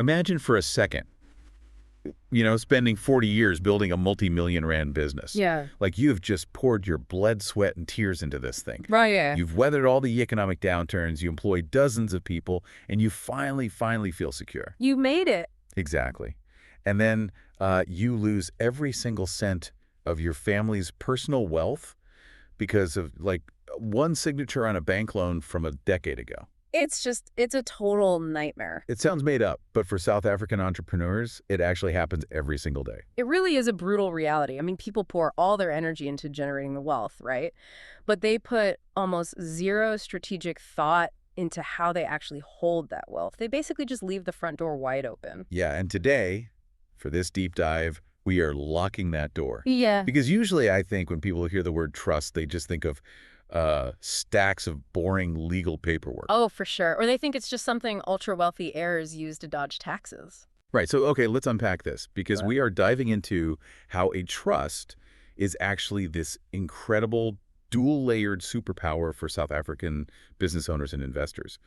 Imagine for a second, spending 40 years building a multi-million rand business. Yeah. Like you've just poured your blood, sweat, and tears into this thing. Right, yeah. You've weathered all the economic downturns, you employ dozens of people, and you finally feel secure. You made it. Exactly. And then you lose every single cent of your family's personal wealth because of, like, one signature on a bank loan from a decade ago. It's a total nightmare. It sounds made up, but for South African entrepreneurs, it actually happens every single day. It really is a brutal reality. I mean, people pour all their energy into generating the wealth, right? But they put almost zero strategic thought into how they actually hold that wealth. They basically just leave the front door wide open. Yeah, and today, for this deep dive, we are locking that door. Yeah. Because usually I think when people hear the word trust, they just think of stacks of boring legal paperwork. Oh, for sure. Or they think it's just something ultra-wealthy heirs use to dodge taxes. Right. So, okay, let's unpack this because we are diving into how a trust is actually this incredible dual-layered superpower for South African business owners and investors.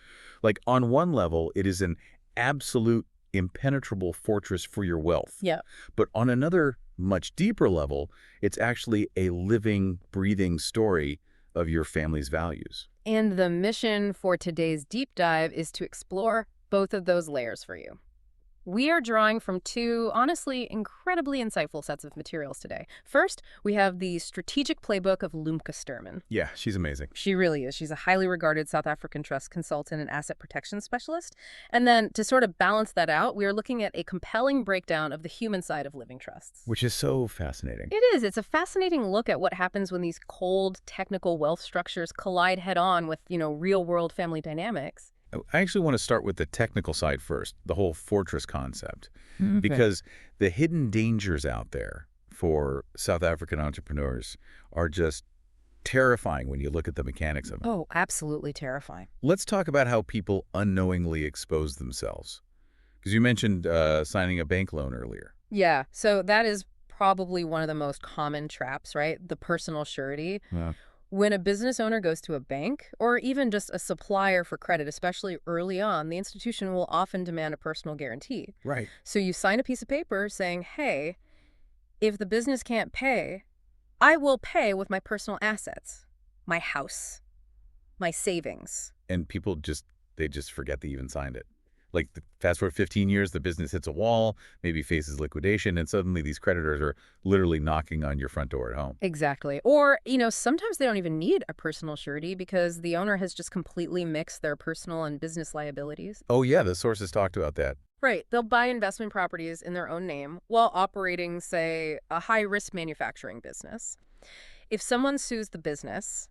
Like, on one level, it is an absolute impenetrable fortress for your wealth. Yeah. But on another much deeper level, it's actually a living, breathing story of your family's values. And the mission for today's deep dive is to explore both of those layers for you. We are drawing from two, honestly, incredibly insightful sets of materials today. First, we have the strategic playbook of Lumka Sturman. Yeah, she's amazing. She really is. She's a highly regarded South African trust consultant and asset protection specialist. And then to sort of balance that out, we are looking at a compelling breakdown of the human side of living trusts. Which is so fascinating. It is. It's a fascinating look at what happens when these cold, technical wealth structures collide head-on with, real-world family dynamics. I actually want to start with the technical side first, the whole fortress concept, Okay. because the hidden dangers out there for South African entrepreneurs are just terrifying when you look at the mechanics of it. Oh, absolutely terrifying. Let's talk about how people unknowingly expose themselves. Because you mentioned signing a bank loan earlier. Yeah, so that is probably one of the most common traps, right? The personal surety. Yeah. When a business owner goes to a bank or even just a supplier for credit, especially early on, the institution will often demand a personal guarantee. Right. So you sign a piece of paper saying, hey, if the business can't pay, I will pay with my personal assets, my house, my savings. And people they just forget they even signed it. Like, fast forward 15 years, the business hits a wall, maybe faces liquidation, and suddenly these creditors are literally knocking on your front door at home. Exactly. Or, sometimes they don't even need a personal surety because the owner has just completely mixed their personal and business liabilities. Oh, yeah, the sources talked about that. Right. They'll buy investment properties in their own name while operating, say, a high-risk manufacturing business. If someone sues the business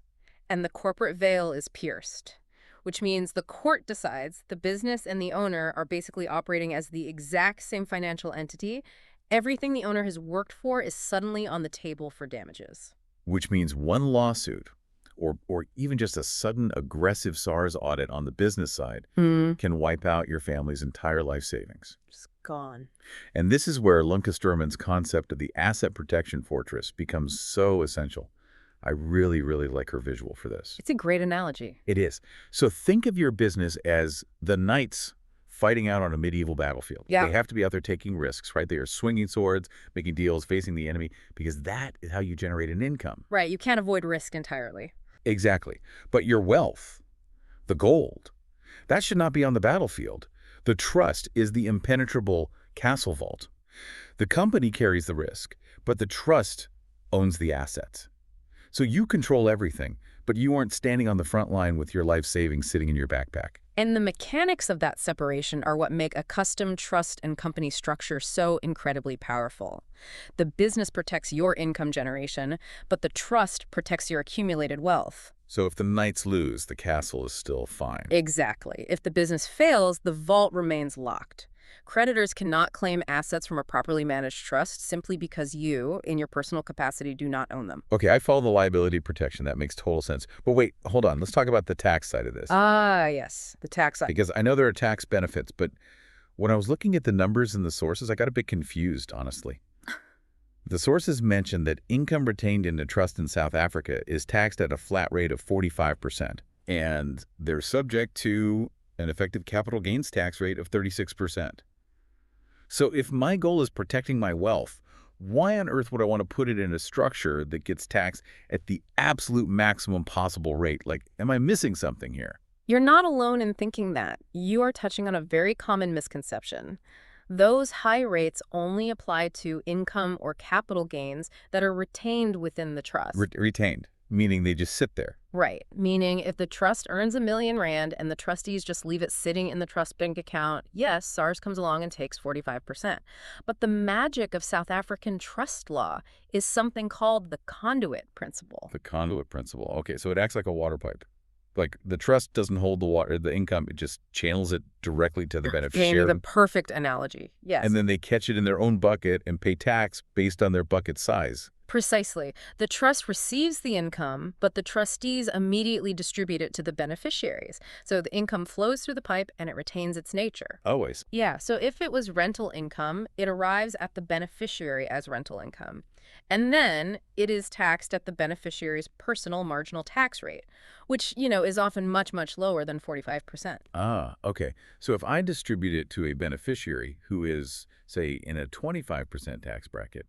and the corporate veil is pierced, which means the court decides the business and the owner are basically operating as the exact same financial entity, everything the owner has worked for is suddenly on the table for damages. Which means one lawsuit or even just a sudden aggressive SARS audit on the business side can wipe out your family's entire life savings. Just gone. And this is where Lumka Sturman's concept of the asset protection fortress becomes so essential. I really, really like her visual for this. It's a great analogy. It is. So think of your business as the knights fighting out on a medieval battlefield. Yeah. They have to be out there taking risks, right? They are swinging swords, making deals, facing the enemy, because that is how you generate an income. Right. You can't avoid risk entirely. Exactly. But your wealth, the gold, that should not be on the battlefield. The trust is the impenetrable castle vault. The company carries the risk, but the trust owns the assets. So you control everything, but you aren't standing on the front line with your life savings sitting in your backpack. And the mechanics of that separation are what make a custom trust and company structure so incredibly powerful. The business protects your income generation, but the trust protects your accumulated wealth. So if the knights lose, the castle is still fine. Exactly. If the business fails, the vault remains locked. Creditors cannot claim assets from a properly managed trust simply because you, in your personal capacity, do not own them. Okay, I follow the liability protection. That makes total sense. But wait, hold on. Let's talk about the tax side of this. Ah, yes, the tax side. Because I know there are tax benefits, but when I was looking at the numbers and the sources, I got a bit confused, honestly. The sources mentioned that income retained in a trust in South Africa is taxed at a flat rate of 45%. And they're subject to an effective capital gains tax rate of 36%. So if my goal is protecting my wealth, why on earth would I want to put it in a structure that gets taxed at the absolute maximum possible rate? Like, am I missing something here? You're not alone in thinking that. You are touching on a very common misconception. Those high rates only apply to income or capital gains that are retained within the trust. Retained, meaning they just sit there. Right, meaning if the trust earns R1,000,000 and the trustees just leave it sitting in the trust bank account, yes, SARS comes along and takes 45%. But the magic of South African trust law is something called the conduit principle. The conduit principle. Okay, so it acts like a water pipe. Like the trust doesn't hold the water, the income, it just channels it directly to the beneficiary. The perfect analogy. Yes. And then they catch it in their own bucket and pay tax based on their bucket size. Precisely. The trust receives the income, but the trustees immediately distribute it to the beneficiaries. So the income flows through the pipe and it retains its nature. Always. Yeah, so if it was rental income, it arrives at the beneficiary as rental income. And then it is taxed at the beneficiary's personal marginal tax rate, which, is often much, much lower than 45%. Ah, okay. So if I distribute it to a beneficiary who is, say, in a 25% tax bracket,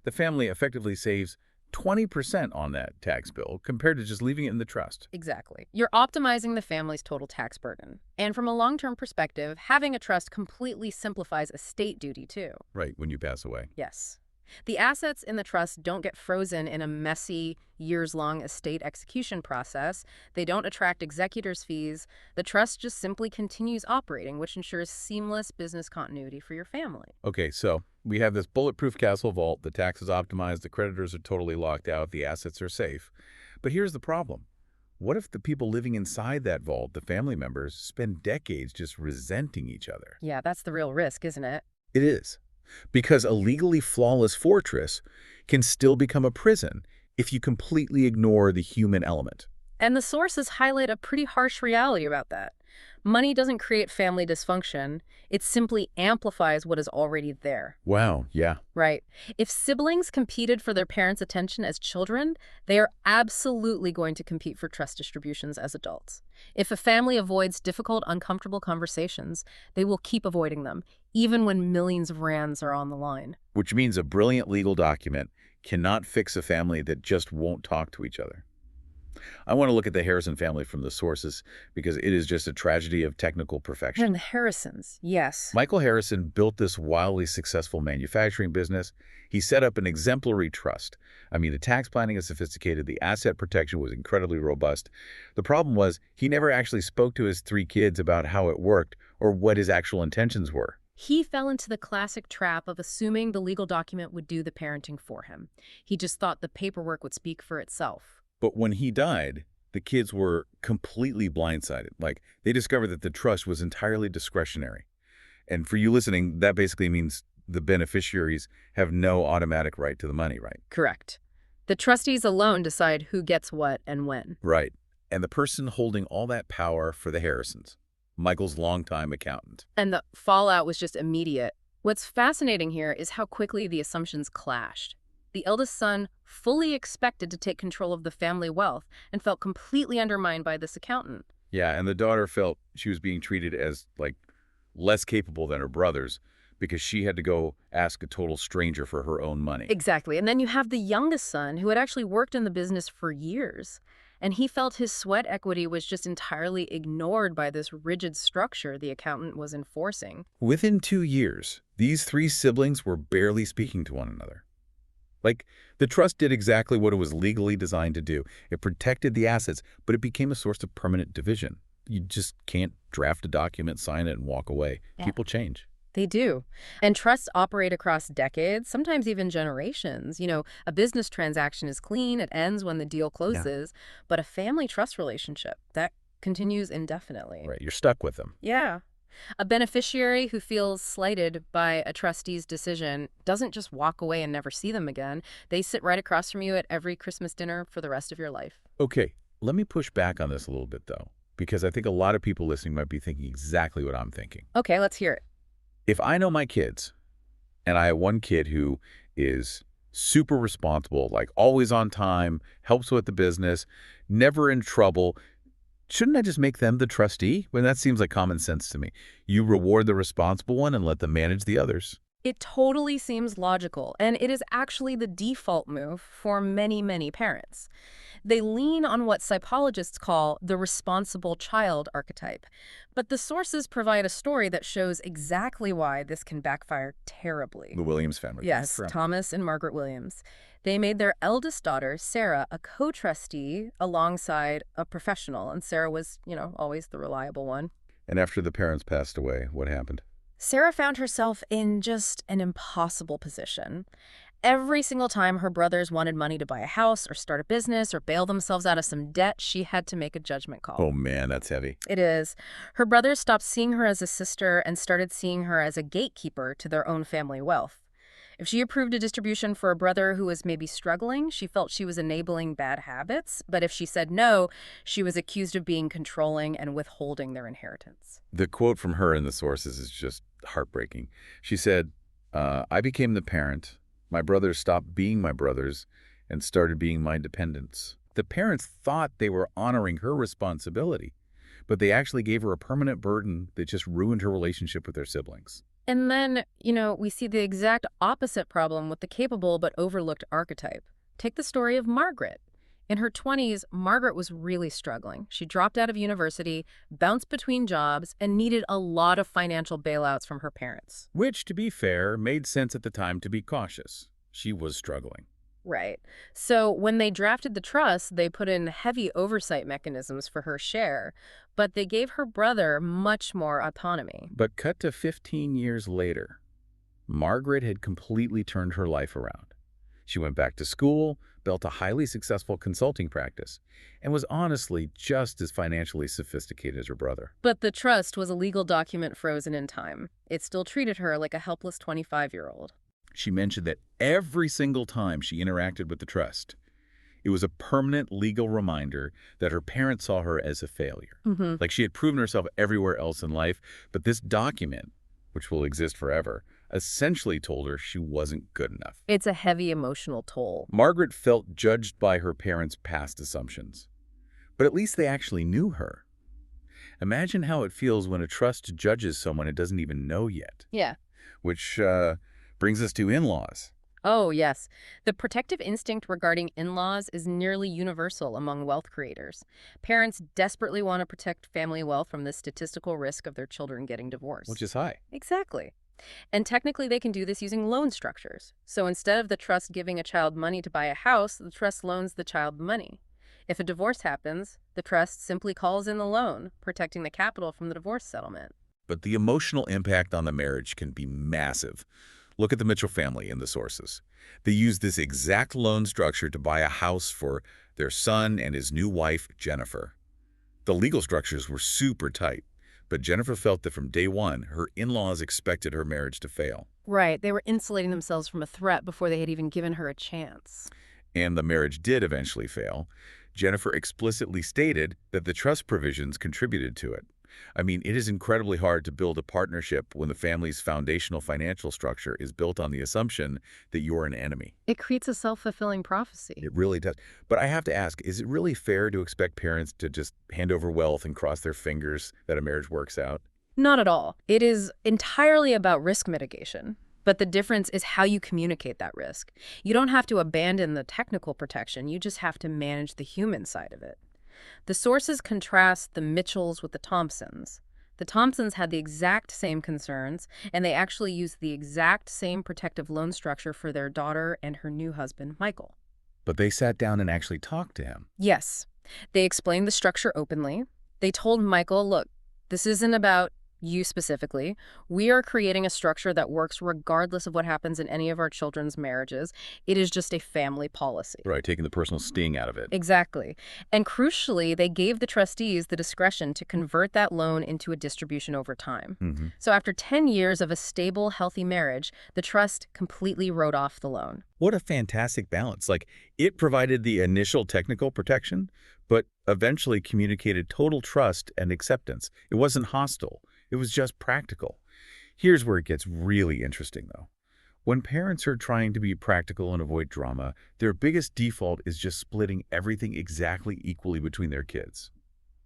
the family effectively saves 20% on that tax bill compared to just leaving it in the trust. Exactly. You're optimizing the family's total tax burden. And from a long-term perspective, having a trust completely simplifies estate duty, too. Right, when you pass away. Yes. The assets in the trust don't get frozen in a messy, years-long estate execution process. They don't attract executors' fees. The trust just simply continues operating, which ensures seamless business continuity for your family. Okay, so we have this bulletproof castle vault. The tax is optimized. The creditors are totally locked out. The assets are safe. But here's the problem. What if the people living inside that vault, the family members, spend decades just resenting each other? Yeah, that's the real risk, isn't it? It is. Because a legally flawless fortress can still become a prison if you completely ignore the human element. And the sources highlight a pretty harsh reality about that. Money doesn't create family dysfunction. It simply amplifies what is already there. Wow, yeah. Right. If siblings competed for their parents' attention as children, they are absolutely going to compete for trust distributions as adults. If a family avoids difficult, uncomfortable conversations, they will keep avoiding them, even when millions of rands are on the line. Which means a brilliant legal document cannot fix a family that just won't talk to each other. I want to look at the Harrison family from the sources because it is just a tragedy of technical perfection. And the Harrisons, yes. Michael Harrison built this wildly successful manufacturing business. He set up an exemplary trust. I mean, the tax planning is sophisticated. The asset protection was incredibly robust. The problem was he never actually spoke to his 3 kids about how it worked or what his actual intentions were. He fell into the classic trap of assuming the legal document would do the parenting for him. He just thought the paperwork would speak for itself. But when he died, the kids were completely blindsided. Like, they discovered that the trust was entirely discretionary. And for you listening, that basically means the beneficiaries have no automatic right to the money, right? Correct. The trustees alone decide who gets what and when. Right. And the person holding all that power for the Harrisons, Michael's longtime accountant. And the fallout was just immediate. What's fascinating here is how quickly the assumptions clashed. The eldest son fully expected to take control of the family wealth and felt completely undermined by this accountant. Yeah, and the daughter felt she was being treated as, like, less capable than her brothers because she had to go ask a total stranger for her own money. Exactly. And then you have the youngest son who had actually worked in the business for years. And he felt his sweat equity was just entirely ignored by this rigid structure the accountant was enforcing. Within 2 years, these 3 siblings were barely speaking to one another. Like, the trust did exactly what it was legally designed to do. It protected the assets, but it became a source of permanent division. You just can't draft a document, sign it, and walk away. Yeah. People change. They do. And trusts operate across decades, sometimes even generations. A business transaction is clean, it ends when the deal closes, but a family trust relationship, that continues indefinitely. Right, you're stuck with them. Yeah. A beneficiary who feels slighted by a trustee's decision doesn't just walk away and never see them again. They sit right across from you at every Christmas dinner for the rest of your life. Okay, let me push back on this a little bit, though, because I think a lot of people listening might be thinking exactly what I'm thinking. Okay, let's hear it. If I know my kids, and I have one kid who is super responsible, like always on time, helps with the business, never in trouble, shouldn't I just make them the trustee? Well, that seems like common sense to me. You reward the responsible one and let them manage the others. It totally seems logical, and it is actually the default move for many, many parents. They lean on what psychologists call the responsible child archetype. But the sources provide a story that shows exactly why this can backfire terribly. The Williams family. Yes, Thomas and Margaret Williams. They made their eldest daughter, Sarah, a co-trustee alongside a professional, and Sarah was, always the reliable one. And after the parents passed away, what happened? Sarah found herself in just an impossible position. Every single time her brothers wanted money to buy a house or start a business or bail themselves out of some debt, she had to make a judgment call. Oh man, that's heavy. It is. Her brothers stopped seeing her as a sister and started seeing her as a gatekeeper to their own family wealth. If she approved a distribution for a brother who was maybe struggling, she felt she was enabling bad habits. But if she said no, she was accused of being controlling and withholding their inheritance. The quote from her in the sources is just heartbreaking. She said, I became the parent. My brothers stopped being my brothers and started being my dependents. The parents thought they were honoring her responsibility, but they actually gave her a permanent burden that just ruined her relationship with their siblings. And then, we see the exact opposite problem with the capable but overlooked archetype. Take the story of Margaret. In her 20s, Margaret was really struggling. She dropped out of university, bounced between jobs, and needed a lot of financial bailouts from her parents. Which, to be fair, made sense at the time to be cautious. She was struggling. Right. So when they drafted the trust, they put in heavy oversight mechanisms for her share, but they gave her brother much more autonomy. But cut to 15 years later, Margaret had completely turned her life around. She went back to school, built a highly successful consulting practice, and was honestly just as financially sophisticated as her brother. But the trust was a legal document frozen in time. It still treated her like a helpless 25-year-old. She mentioned that every single time she interacted with the trust, it was a permanent legal reminder that her parents saw her as a failure. Like she had proven herself everywhere else in life, but this document, which will exist forever, essentially told her she wasn't good enough. It's a heavy emotional toll. Margaret felt judged by her parents' past assumptions, but at least they actually knew her. Imagine how it feels when a trust judges someone it doesn't even know yet. Yeah. Which brings us to in-laws. Oh, yes. The protective instinct regarding in-laws is nearly universal among wealth creators. Parents desperately want to protect family wealth from the statistical risk of their children getting divorced. Which is high. Exactly. And technically, they can do this using loan structures. So instead of the trust giving a child money to buy a house, the trust loans the child money. If a divorce happens, the trust simply calls in the loan, protecting the capital from the divorce settlement. But the emotional impact on the marriage can be massive. Look at the Mitchell family in the sources. They used this exact loan structure to buy a house for their son and his new wife, Jennifer. The legal structures were super tight, but Jennifer felt that from day one, her in-laws expected her marriage to fail. Right. They were insulating themselves from a threat before they had even given her a chance. And the marriage did eventually fail. Jennifer explicitly stated that the trust provisions contributed to it. I mean, it is incredibly hard to build a partnership when the family's foundational financial structure is built on the assumption that you're an enemy. It creates a self-fulfilling prophecy. It really does. But I have to ask, is it really fair to expect parents to just hand over wealth and cross their fingers that a marriage works out? Not at all. It is entirely about risk mitigation. But the difference is how you communicate that risk. You don't have to abandon the technical protection. You just have to manage the human side of it. The sources contrast the Mitchells with the Thompsons. The Thompsons had the exact same concerns, and they actually used the exact same protective loan structure for their daughter and her new husband, Michael. But they sat down and actually talked to him. Yes. They explained the structure openly. They told Michael, look, this isn't about you specifically. We are creating a structure that works regardless of what happens in any of our children's marriages. It is just a family policy. Right, taking the personal sting out of it. Exactly. And crucially, they gave the trustees the discretion to convert that loan into a distribution over time. So after 10 years of a stable, healthy marriage, the trust completely wrote off the loan. What a fantastic balance. Like, it provided the initial technical protection, but eventually communicated total trust and acceptance. It wasn't hostile. It was just practical. Here's where it gets really interesting, though. When parents are trying to be practical and avoid drama, their biggest default is just splitting everything exactly equally between their kids.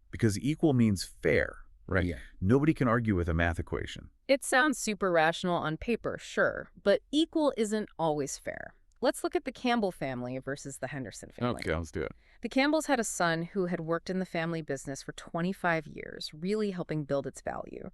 Because equal means fair, right? Yeah. Nobody can argue with a math equation. It sounds super rational on paper, sure, but equal isn't always fair. Let's look at the Campbell family versus the Henderson family. Okay, let's do it. The Campbells had a son who had worked in the family business for 25 years, really helping build its value.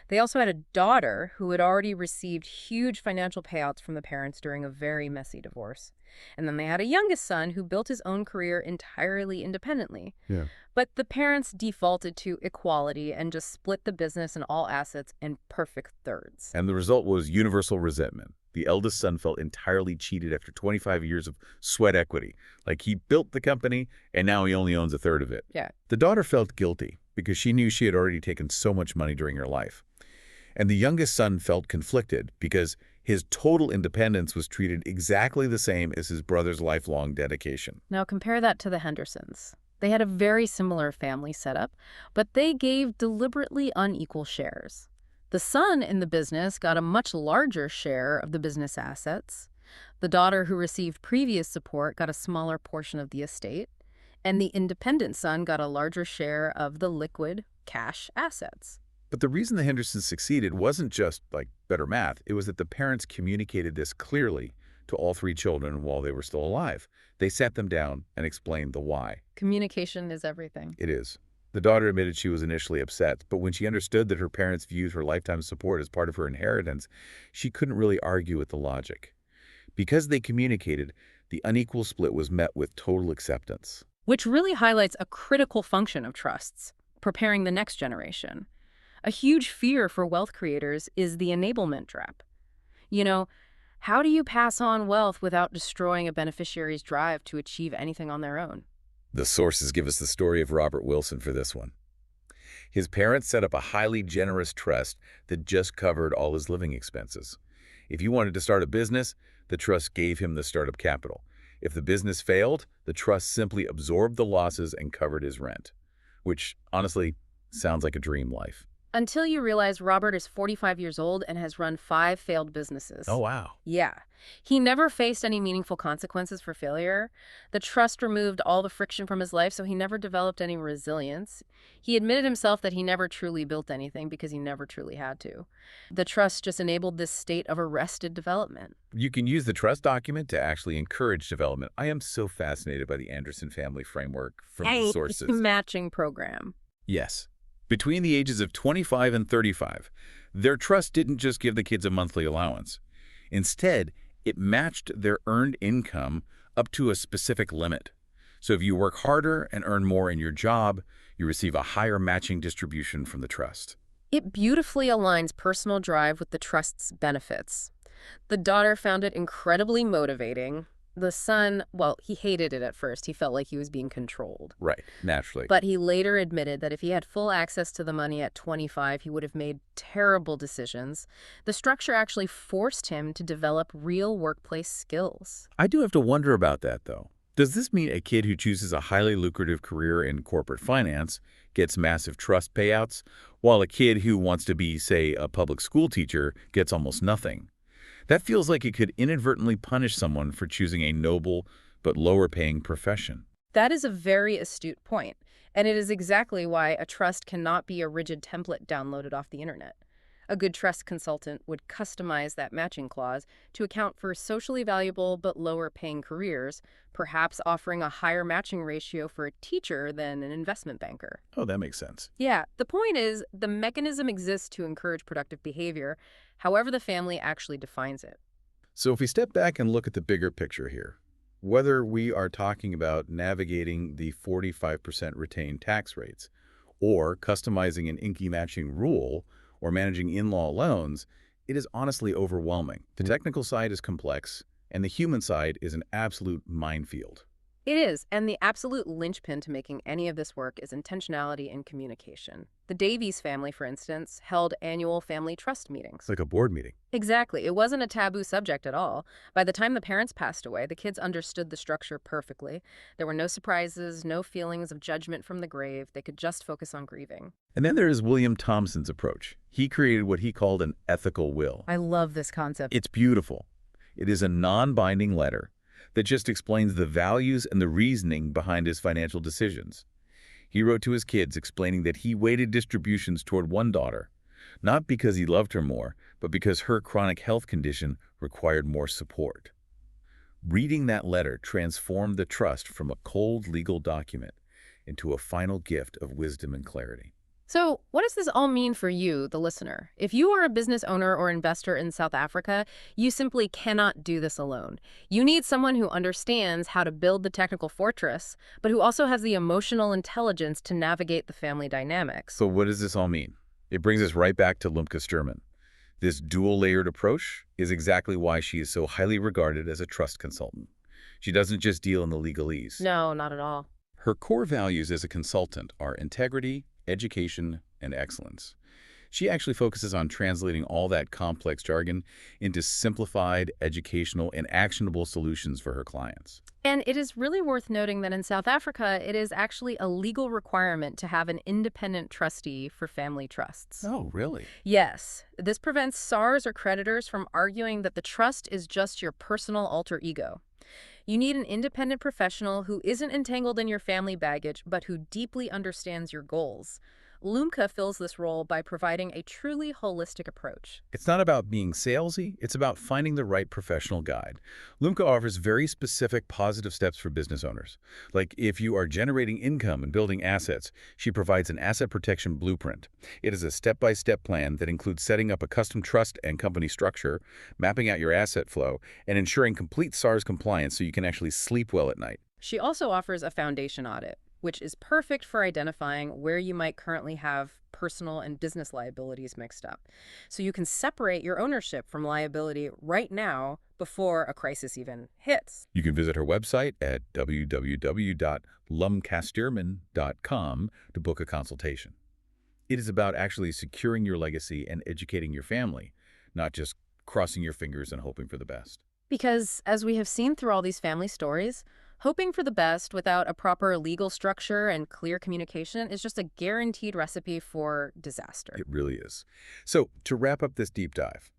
They also had a daughter who had already received huge financial payouts from the parents during a very messy divorce. And then they had a youngest son who built his own career entirely independently. Yeah. But the parents defaulted to equality and just split the business and all assets in perfect thirds. And the result was universal resentment. The eldest son felt entirely cheated after 25 years of sweat equity. Like he built the company, and now he only owns a third of it. Yeah. The daughter felt guilty because she knew she had already taken so much money during her life. And the youngest son felt conflicted because his total independence was treated exactly the same as his brother's lifelong dedication. Now compare that to the Hendersons. They had a very similar family setup, but they gave deliberately unequal shares. The son in the business got a much larger share of the business assets. The daughter who received previous support got a smaller portion of the estate. And the independent son got a larger share of the liquid cash assets. But the reason the Hendersons succeeded wasn't just, like, better math. It was that the parents communicated this clearly to all three children while they were still alive. They sat them down and explained the why. Communication is everything. It is. The daughter admitted she was initially upset, but when she understood that her parents viewed her lifetime support as part of her inheritance, she couldn't really argue with the logic. Because they communicated, the unequal split was met with total acceptance. Which really highlights a critical function of trusts, preparing the next generation. A huge fear for wealth creators is the enablement trap. You know, how do you pass on wealth without destroying a beneficiary's drive to achieve anything on their own? The sources give us the story of Robert Wilson for this one. His parents set up a highly generous trust that just covered all his living expenses. If he wanted to start a business, the trust gave him the startup capital. If the business failed, the trust simply absorbed the losses and covered his rent, which honestly sounds like a dream life. Until you realize Robert is 45 years old and has run 5 failed businesses. Oh, wow. Yeah. He never faced any meaningful consequences for failure. The trust removed all the friction from his life, so he never developed any resilience. He admitted himself that he never truly built anything because he never truly had to. The trust just enabled this state of arrested development. You can use the trust document to actually encourage development. I am so fascinated by the Anderson family framework from the sources. Matching program. Yes. Between the ages of 25 and 35, their trust didn't just give the kids a monthly allowance. Instead, it matched their earned income up to a specific limit. So if you work harder and earn more in your job, you receive a higher matching distribution from the trust. It beautifully aligns personal drive with the trust's benefits. The daughter found it incredibly motivating. The son, well, he hated it at first. He felt like he was being controlled. Right, naturally. But he later admitted that if he had full access to the money at 25, he would have made terrible decisions. The structure actually forced him to develop real workplace skills. I do have to wonder about that, though. Does this mean a kid who chooses a highly lucrative career in corporate finance gets massive trust payouts, while a kid who wants to be, say, a public school teacher gets almost nothing? That feels like it could inadvertently punish someone for choosing a noble but lower-paying profession. That is a very astute point, and it is exactly why a trust cannot be a rigid template downloaded off the internet. A good trust consultant would customize that matching clause to account for socially valuable but lower-paying careers, perhaps offering a higher matching ratio for a teacher than an investment banker. Oh, that makes sense. Yeah, the point is the mechanism exists to encourage productive behavior, however the family actually defines it. So if we step back and look at the bigger picture here, whether we are talking about navigating the 45% retained tax rates, or customizing an inky matching rule, or managing in-law loans, it is honestly overwhelming. The technical side is complex, and the human side is an absolute minefield. It is, and the absolute linchpin to making any of this work is intentionality and communication. The Davies family, for instance, held annual family trust meetings. It's like a board meeting. Exactly. It wasn't a taboo subject at all. By the time the parents passed away, the kids understood the structure perfectly. There were no surprises, no feelings of judgment from the grave. They could just focus on grieving. And then there is William Thompson's approach. He created what he called an ethical will. I love this concept. It's beautiful. It is a non-binding letter that just explains the values and the reasoning behind his financial decisions. He wrote to his kids explaining that he weighted distributions toward one daughter, not because he loved her more, but because her chronic health condition required more support. Reading that letter transformed the trust from a cold legal document into a final gift of wisdom and clarity. So, what does this all mean for you, the listener? If you are a business owner or investor in South Africa, you simply cannot do this alone. You need someone who understands how to build the technical fortress, but who also has the emotional intelligence to navigate the family dynamics. So what does this all mean? It brings us right back to Lumka Sturman. This dual-layered approach is exactly why she is so highly regarded as a trust consultant. She doesn't just deal in the legalese. No, not at all. Her core values as a consultant are integrity, education, and excellence. She actually focuses on translating all that complex jargon into simplified, educational, and actionable solutions for her clients. And it is really worth noting that in South Africa, it is actually a legal requirement to have an independent trustee for family trusts. Oh, really? Yes, this prevents SARs or creditors from arguing that the trust is just your personal alter ego. You need an independent professional who isn't entangled in your family baggage, but who deeply understands your goals. Lumka fills this role by providing a truly holistic approach. It's not about being salesy, it's about finding the right professional guide. Lumka offers very specific positive steps for business owners. Like if you are generating income and building assets, she provides an asset protection blueprint. It is a step-by-step plan that includes setting up a custom trust and company structure, mapping out your asset flow, and ensuring complete SARS compliance so you can actually sleep well at night. She also offers a foundation audit, which is perfect for identifying where you might currently have personal and business liabilities mixed up. So you can separate your ownership from liability right now before a crisis even hits. You can visit her website at www.lumkasturman.com to book a consultation. It is about actually securing your legacy and educating your family, not just crossing your fingers and hoping for the best. Because, as we have seen through all these family stories, hoping for the best without a proper legal structure and clear communication is just a guaranteed recipe for disaster. It really is. So, to wrap up this deep dive,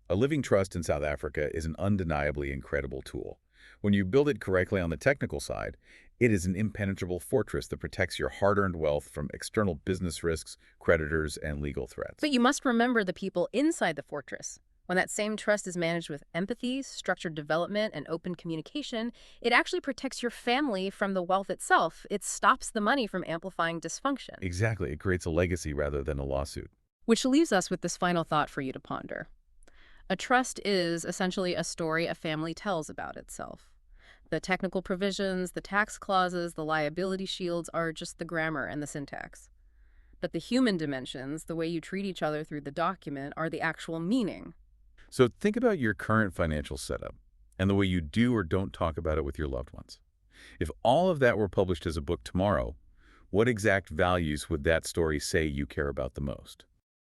a living trust in South Africa is an undeniably incredible tool. When you build it correctly on the technical side, it is an impenetrable fortress that protects your hard-earned wealth from external business risks, creditors, and legal threats. But you must remember the people inside the fortress. When that same trust is managed with empathy, structured development, and open communication, it actually protects your family from the wealth itself. It stops the money from amplifying dysfunction. Exactly. It creates a legacy rather than a lawsuit. Which leaves us with this final thought for you to ponder. A trust is essentially a story a family tells about itself. The technical provisions, the tax clauses, the liability shields are just the grammar and the syntax. But the human dimensions, the way you treat each other through the document, are the actual meaning. So think about your current financial setup and the way you do or don't talk about it with your loved ones. If all of that were published as a book tomorrow, what exact values would that story say you care about the most?